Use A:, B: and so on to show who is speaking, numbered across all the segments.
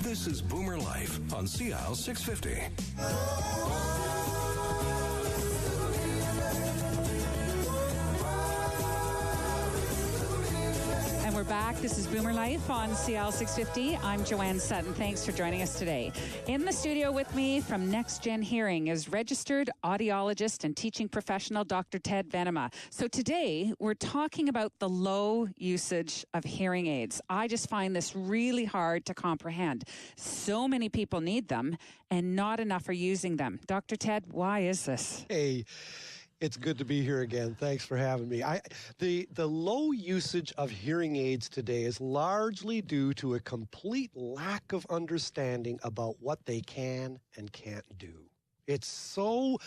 A: This is Boomer Life on CL650.
B: And we're back. This is Boomer Life on CL650. I'm Joanne Sutton. Thanks for joining us today. In the studio with me from Next Gen Hearing is registered audiologist and teaching professional Dr. Ted Venema. So today we're talking about the low usage of hearing aids. I just find this really hard to comprehend. So many people need them and not enough are using them. Dr. Ted, why is this?
C: Hey. It's good to be here again. Thanks for having me. The low usage of hearing aids today is largely due to a complete lack of understanding about what they can and can't do. It's so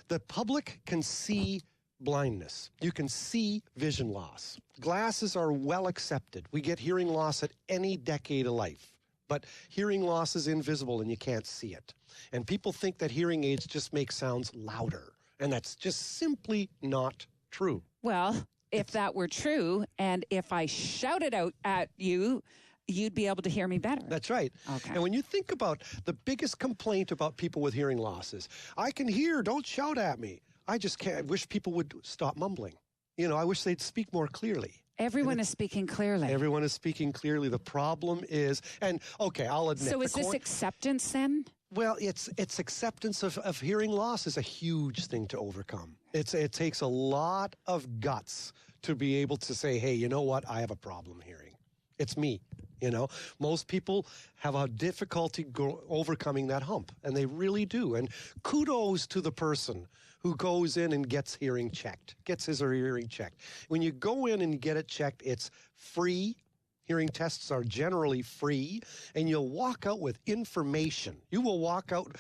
C: the public can see blindness. You can see vision loss. Glasses are well accepted. We get hearing loss at any decade of life. But hearing loss is invisible and you can't see it. And people think that hearing aids just make sounds louder. And that's just simply not true.
B: Well, if that were true, and if I shouted out at you, you'd be able to hear me better.
C: That's right.
B: Okay.
C: And when you think about the biggest complaint about people with hearing loss is, I can hear, don't shout at me. I just can't. I wish people would stop mumbling. You know, I wish they'd speak more clearly.
B: Everyone is speaking clearly.
C: Everyone is speaking clearly. The problem is, and okay, I'll admit.
B: So is this acceptance then?
C: Well, it's acceptance of hearing loss is a huge thing to overcome. It takes a lot of guts to be able to say, hey, you know what? I have a problem hearing. It's me. You know, most people have a difficulty overcoming that hump, and they really do. And kudos to the person who goes in and gets his or her hearing checked. When you go in and get it checked, it's free. Hearing tests are generally free, and you'll walk out with information. You will walk out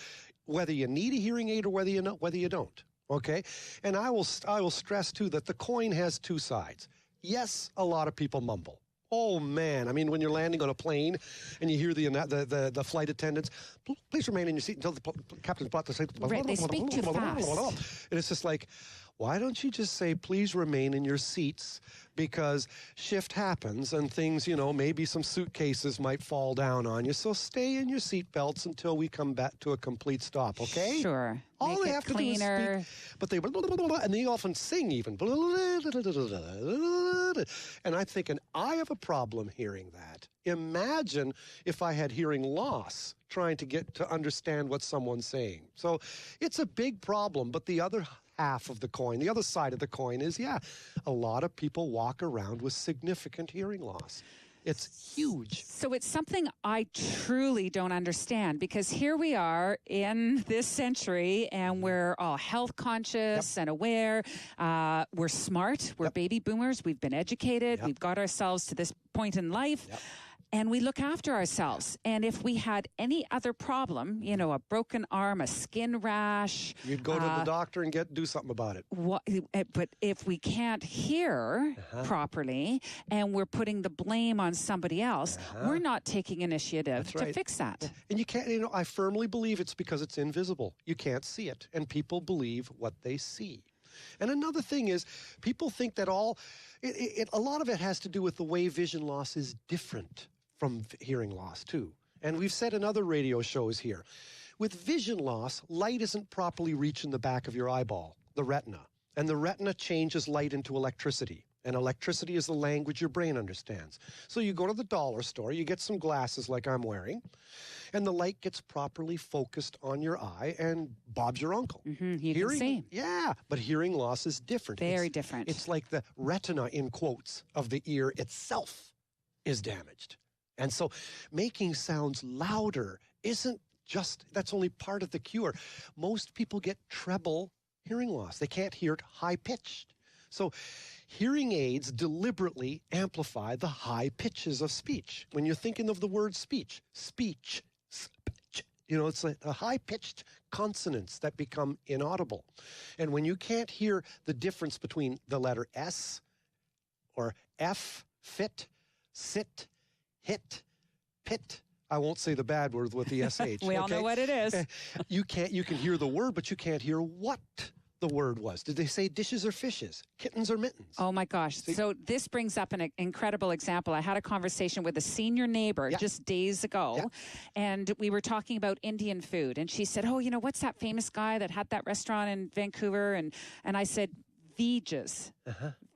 C: whether you need a hearing aid or whether you don't. Okay? And I will stress, too, that the coin has two sides. Yes, a lot of people mumble. Oh, man. I mean, when you're landing on a plane and you hear the flight attendants, please remain in your seat until the captain's brought the seat.
B: Right, they speak too fast.
C: And it's just like, why don't you just say, please remain in your seats, because shift happens and things, maybe some suitcases might fall down on you. So stay in your seat belts until we come back to a complete stop, okay?
B: Sure.
C: All they have to do is speak, but and they often sing even. And I'm thinking, I have a problem hearing that. Imagine if I had hearing loss trying to get to understand what someone's saying. So it's a big problem, but the other half of the coin, the other side of the coin is, a lot of people walk around with significant hearing loss. It's huge.
B: So it's something I truly don't understand, because here we are in this century and we're all health conscious and aware. We're smart. We're baby boomers. We've been educated. We've got ourselves to this point in life. And we look after ourselves. And if we had any other problem, a broken arm, a skin rash,
C: you'd go to the doctor and do something about it.
B: But if we can't hear properly and we're putting the blame on somebody else, we're not taking initiative to fix that.
C: And you can't, I firmly believe it's because it's invisible. You can't see it. And people believe what they see. And another thing is, people think that a lot of it has to do with the way vision loss is different from hearing loss, too. And we've said in other radio shows here, with vision loss, light isn't properly reaching the back of your eyeball, the retina. And the retina changes light into electricity. And electricity is the language your brain understands. So you go to the dollar store, you get some glasses like I'm wearing, and the light gets properly focused on your eye, and Bob's your uncle.
B: You can see.
C: Yeah, but hearing loss is different.
B: Very different.
C: It's like the retina, in quotes, of the ear itself is damaged. And so making sounds louder that's only part of the cure. Most people get treble hearing loss. They can't hear it high-pitched. So hearing aids deliberately amplify the high pitches of speech. When you're thinking of the word speech, it's like the high-pitched consonants that become inaudible. And when you can't hear the difference between the letter S or F, fit, sit, hit, pit. I won't say the bad word with the SH.
B: We all know what it is.
C: You can hear the word, but you can't hear what the word was? Did they say dishes or fishes, kittens or mittens?
B: Oh my gosh.
C: See?
B: So this brings up an incredible example. I had a conversation with a senior neighbor just days ago, and we were talking about Indian food. And she said, oh, you know, what's that famous guy that had that restaurant in Vancouver? And I said, Vij's.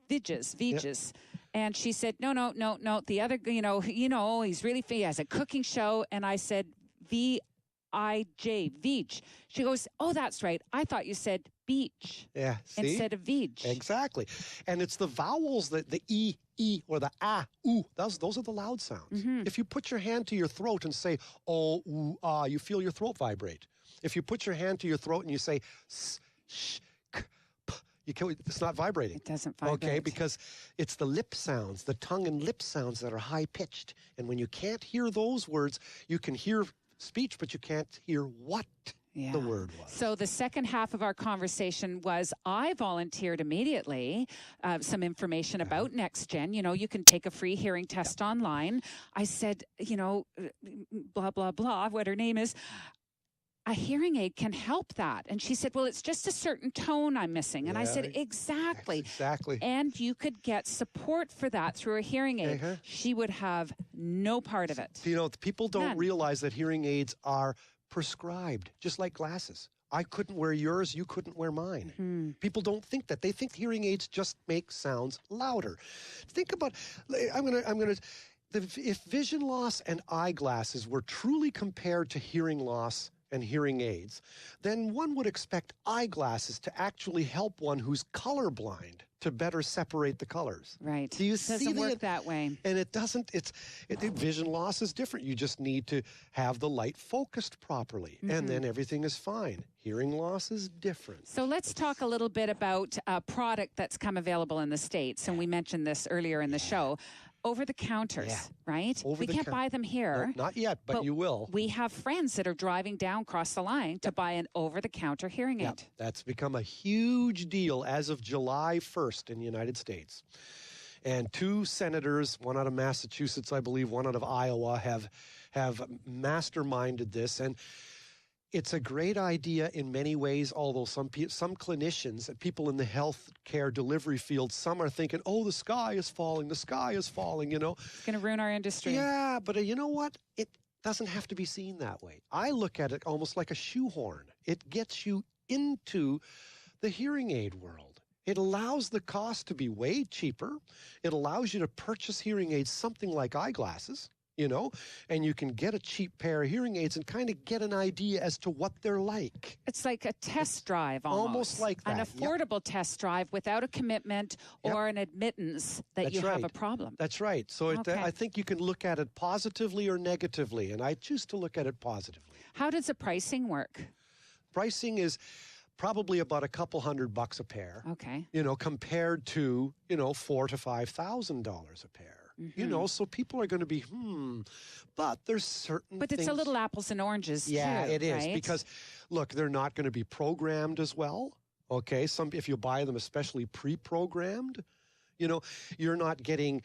B: Vij's. And she said, no. The other, he's really, he has a cooking show. And I said, V-I-J, Vij. She goes, oh, that's right. I thought you said beach instead of Vij.
C: Exactly. And it's the vowels, the E, or the A, oo. Those are the loud sounds. If you put your hand to your throat and say, oh, ooh, ah, you feel your throat vibrate. If you put your hand to your throat and you say, s, sh, k, p, it's not vibrating.
B: It doesn't vibrate.
C: Okay, because it's the lip sounds, the tongue and lip sounds that are high-pitched. And when you can't hear those words, you can hear speech, but you can't hear what the word was.
B: So the second half of our conversation was I volunteered immediately some information about NextGen. You know, you can take a free hearing test online. I said, blah, blah, blah, what her name is. A hearing aid can help that. And she said, well, it's just a certain tone I'm missing. And I said, exactly.
C: Exactly.
B: And you could get support for that through a hearing aid. She would have no part of it.
C: You know, people don't realize that hearing aids are prescribed, just like glasses. I couldn't wear yours, you couldn't wear mine. People don't think that. They think hearing aids just make sounds louder. Think about, if vision loss and eyeglasses were truly compared to hearing loss and hearing aids, then one would expect eyeglasses to actually help one who's colorblind to better separate the colors.
B: Right.
C: Do you see
B: that? It doesn't work that way.
C: And it doesn't, vision loss is different. You just need to have the light focused properly, and then everything is fine. Hearing loss is different.
B: So let's talk a little bit about a product that's come available in the States, and we mentioned this earlier in the show. Over-the-counters, right? We can't buy them here.
C: No, not yet, but you will.
B: We have friends that are driving down across the line to buy an over-the-counter hearing aid.
C: That's become a huge deal as of July 1st in the United States. And 2 senators, one out of Massachusetts, I believe, one out of Iowa, have masterminded this. And it's a great idea in many ways, although some clinicians and people in the healthcare delivery field, some are thinking, oh, the sky is falling, you know.
B: It's going to ruin our industry.
C: Yeah, but you know what? It doesn't have to be seen that way. I look at it almost like a shoehorn. It gets you into the hearing aid world. It allows the cost to be way cheaper. It allows you to purchase hearing aids, something like eyeglasses, you know, and you can get a cheap pair of hearing aids and kind of get an idea as to what they're like.
B: It's like a test drive almost.
C: Almost like that.
B: An affordable test drive without a commitment or an admittance that you have a problem.
C: That's right. So I think you can look at it positively or negatively, and I choose to look at it positively.
B: How does the pricing work?
C: Pricing is probably about $200 a pair.
B: Okay.
C: You know, compared to, $4,000 to $5,000 a pair. You know, so people are going to be, but there's certain
B: But it's
C: things,
B: a little apples and oranges, too,
C: it is.
B: right?
C: Because, look, they're not going to be programmed as well, okay? If you buy them especially pre-programmed, you're not getting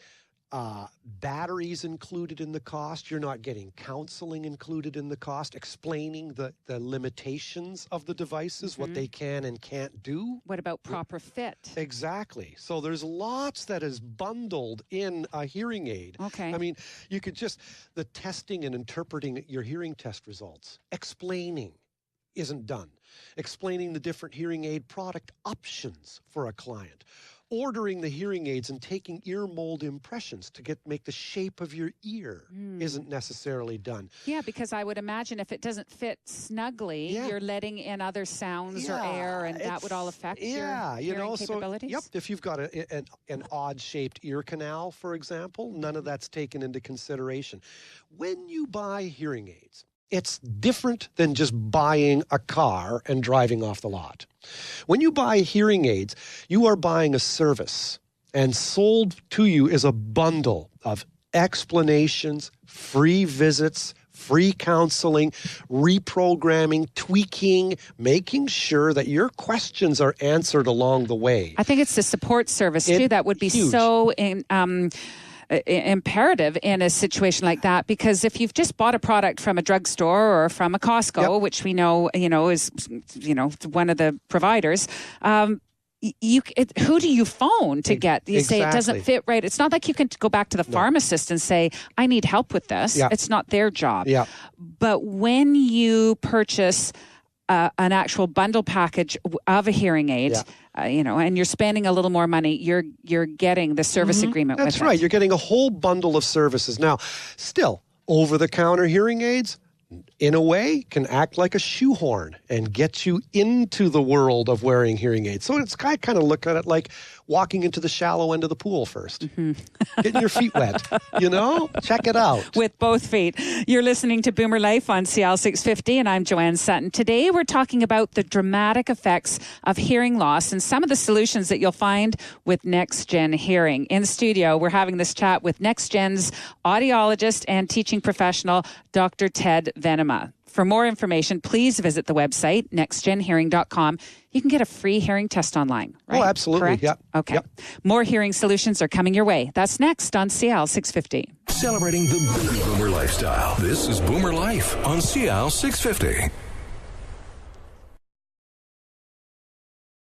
C: batteries included in the cost. You're not getting counseling included in the cost, explaining the limitations of the devices, what they can and can't do.
B: What about proper fit?
C: Exactly. So there's lots that is bundled in a hearing aid.
B: Okay.
C: I mean, you could the testing and interpreting your hearing test results, explaining isn't done. Explaining the different hearing aid product options for a client. Ordering the hearing aids and taking ear mold impressions to make the shape of your ear isn't necessarily done.
B: Yeah, because I would imagine if it doesn't fit snugly, you're letting in other sounds or air, and that would all affect your hearing capabilities.
C: So, if you've got an odd-shaped ear canal, for example, none of that's taken into consideration. When you buy hearing aids, it's different than just buying a car and driving off the lot. When you buy hearing aids, you are buying a service, and sold to you is a bundle of explanations, free visits, free counseling, reprogramming, tweaking, making sure that your questions are answered along the way.
B: I think it's the support service, too, that would be
C: huge.
B: so imperative in a situation like that, because if you've just bought a product from a drugstore or from a Costco, which we know, is, one of the providers, who do you phone to get? You say it doesn't fit right. It's not like you can go back to the pharmacist and say, I need help with this. Yeah. It's not their job. Yeah. But when you purchase an actual bundle package of a hearing aid, and you're spending a little more money, you're getting the service agreement with it. That's right. You're getting a whole bundle of services. Now, still, over-the-counter hearing aids, in a way, can act like a shoehorn and get you into the world of wearing hearing aids. So I kind of look at it like walking into the shallow end of the pool first. Getting your feet wet, Check it out. With both feet. You're listening to Boomer Life on CL 650, and I'm Joanne Sutton. Today, we're talking about the dramatic effects of hearing loss and some of the solutions that you'll find with Next Gen Hearing. In studio, we're having this chat with Next Gen's audiologist and teaching professional, Dr. Ted Venema. For more information, please visit the website, nextgenhearing.com. You can get a free hearing test online, right? Oh, absolutely. Correct? Yep. Okay. Yep. More hearing solutions are coming your way. That's next on CL 650.
A: Celebrating the Boomer lifestyle. This is Boomer Life on CL 650.